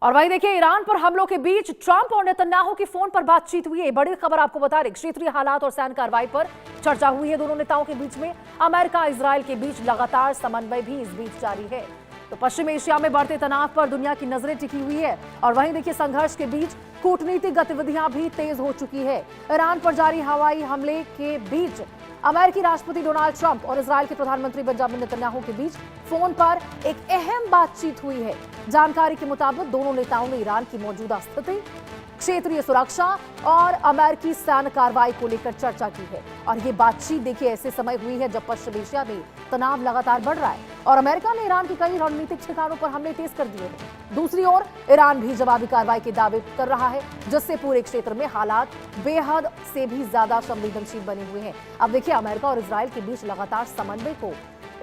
और वहीं देखिए, ईरान पर हमलों के बीच ट्रंप और नेतन्याहू की फोन पर बातचीत हुई है। बड़ी खबर आपको बता रहे, क्षेत्रीय हालात और सैन्य कार्रवाई पर चर्चा हुई है दोनों नेताओं के बीच में। अमेरिका इजरायल के बीच लगातार समन्वय भी इस बीच जारी है। तो पश्चिम एशिया में बढ़ते तनाव पर दुनिया की नजरें टिकी हुई है। और वहीं देखिए, संघर्ष के बीच कूटनीतिक गतिविधियां भी तेज हो चुकी है। ईरान पर जारी हवाई हमले के बीच अमेरिकी राष्ट्रपति डोनाल्ड ट्रंप और इजरायल के प्रधानमंत्री बेंजामिन नेतन्याहू के बीच फोन पर एक अहम बातचीत हुई है। जानकारी के मुताबिक दोनों नेताओं ने ईरान की मौजूदा स्थिति, क्षेत्रीय सुरक्षा और अमेरिकी सैन्य कार्रवाई को लेकर चर्चा की है। और ये बातचीत देखिए ऐसे समय हुई है जब पश्चिम एशिया में तनाव लगातार बढ़ रहा है और अमेरिका ने ईरान के कई रणनीतिक ठिकानों पर हमले तेज कर दिए हैं। दूसरी ओर ईरान भी जवाबी कार्रवाई के दावे कर रहा है, जिससे पूरे क्षेत्र में हालात बेहद से भी ज्यादा संवेदनशील बने हुए हैं। अब देखिए, अमेरिका और इजरायल के बीच लगातार समन्वय को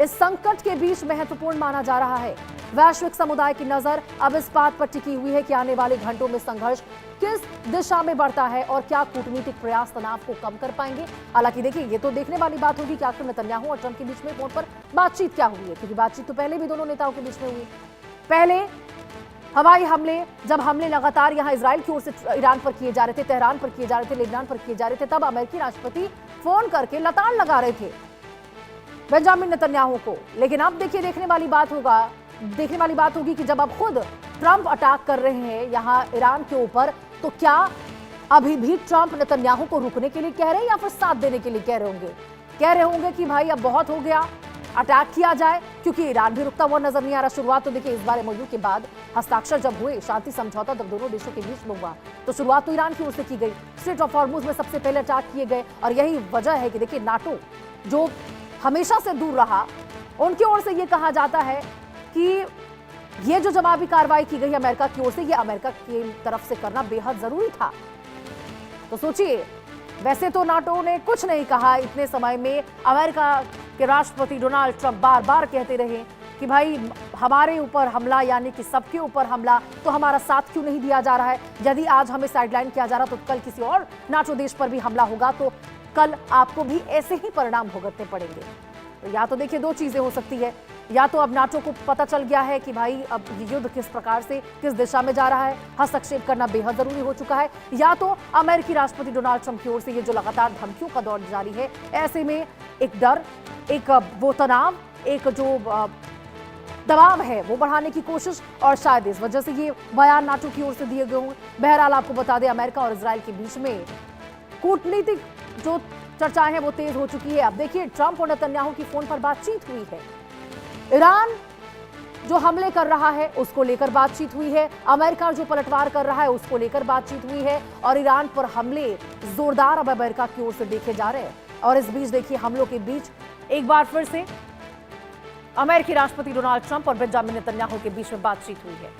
इस संकट के बीच महत्वपूर्ण माना जा रहा है। वैश्विक समुदाय की नजर अब इस बात पर टिकी हुई है कि आने वाले घंटों में संघर्ष किस दिशा में बढ़ता है और क्या कूटनीतिक प्रयास तनाव को कम कर पाएंगे। हालांकि देखिए, ये तो देखने वाली बात होगी कि आखिर नेतन्याहू और ट्रंप के बीच में फोन पर बातचीत क्या हुई है, क्योंकि बातचीत तो पहले भी दोनों नेताओं के बीच में हुई। पहले हवाई हमले, जब हमले लगातार यहां इजरायल की ओर से ईरान पर किए जा रहे थे, तेहरान पर किए जा रहे थे, लेबनान पर किए जा रहे थे, तब अमेरिकी राष्ट्रपति फोन करके लताड़ लगा रहे थे बेंजामिन नेतन्याहू को। लेकिन अब देखिए, देखने वाली बात होगी कि जब अब खुद ट्रंप अटैक कर रहे हैं यहां ईरान के ऊपर, तो क्या अभी भी ट्रंप नेतन्याहू को रुकने के लिए कह रहे हैं या फिर साथ देने के लिए कह रहे होंगे कि भाई अब बहुत हो गया, अटैक किया जाए, क्योंकि ईरान भी रुकता हुआ नजर नहीं आ रहा। शुरुआत तो देखिए इस बार MOU के बाद हस्ताक्षर जब हुए, शांति समझौता जब दोनों देशों के बीच में हुआ, तो शुरुआत तो ईरान की ओर से की गई। स्ट्रेट ऑफ हॉर्मुज में सबसे पहले अटैक किए गए और यही वजह है कि देखिए, नाटो जो हमेशा से दूर रहा, उनकी ओर से यह कहा जाता है कि ये जो जवाबी कार्रवाई की गई अमेरिका की ओर से, ये अमेरिका की तरफ से करना बेहद जरूरी था। तो सोचिए, वैसे तो नाटो ने कुछ नहीं कहा इतने समय में। अमेरिका के राष्ट्रपति डोनाल्ड ट्रंप बार बार कहते रहे कि भाई हमारे ऊपर हमला, यानी कि सबके ऊपर हमला, तो हमारा साथ क्यों नहीं दिया जा रहा है। यदि आज हमें साइडलाइन किया जा रहा तो कल किसी और नाटो देश पर भी हमला होगा, तो कल आपको भी ऐसे ही परिणाम भुगतने पड़ेंगे। तो या तो देखिए, दो चीजें हो सकती है, या तो अब नाटो को पता चल गया है कि भाई अब युद्ध किस प्रकार से, किस दिशा में जा रहा है, हस्तक्षेप करना बेहद जरूरी हो चुका है, या तो अमेरिकी राष्ट्रपति डोनाल्ड ट्रंप की ओर से ये जो लगातार धमकियों का दौर जारी है, ऐसे में एक डर, एक वो तनाव, एक जो दबाव है वो बढ़ाने की कोशिश, और शायद इस वजह से ये बयान नाटो की ओर से दिए गए हों। बहरहाल आपको बता दें, अमेरिका और इजरायल के बीच में कूटनीतिक जो चर्चाएं हैं वो तेज हो चुकी है। अब देखिए, ट्रंप और नेतन्याहू की फोन पर बातचीत हुई है। ईरान जो हमले कर रहा है उसको लेकर बातचीत हुई है, अमेरिका जो पलटवार कर रहा है उसको लेकर बातचीत हुई है, और ईरान पर हमले जोरदार अब अमेरिका की ओर से देखे जा रहे हैं। और इस बीच देखिए, हमलों के बीच एक बार फिर से अमेरिकी राष्ट्रपति डोनाल्ड ट्रंप और बेंजामिन नेतन्याहू के बीच में बातचीत हुई है।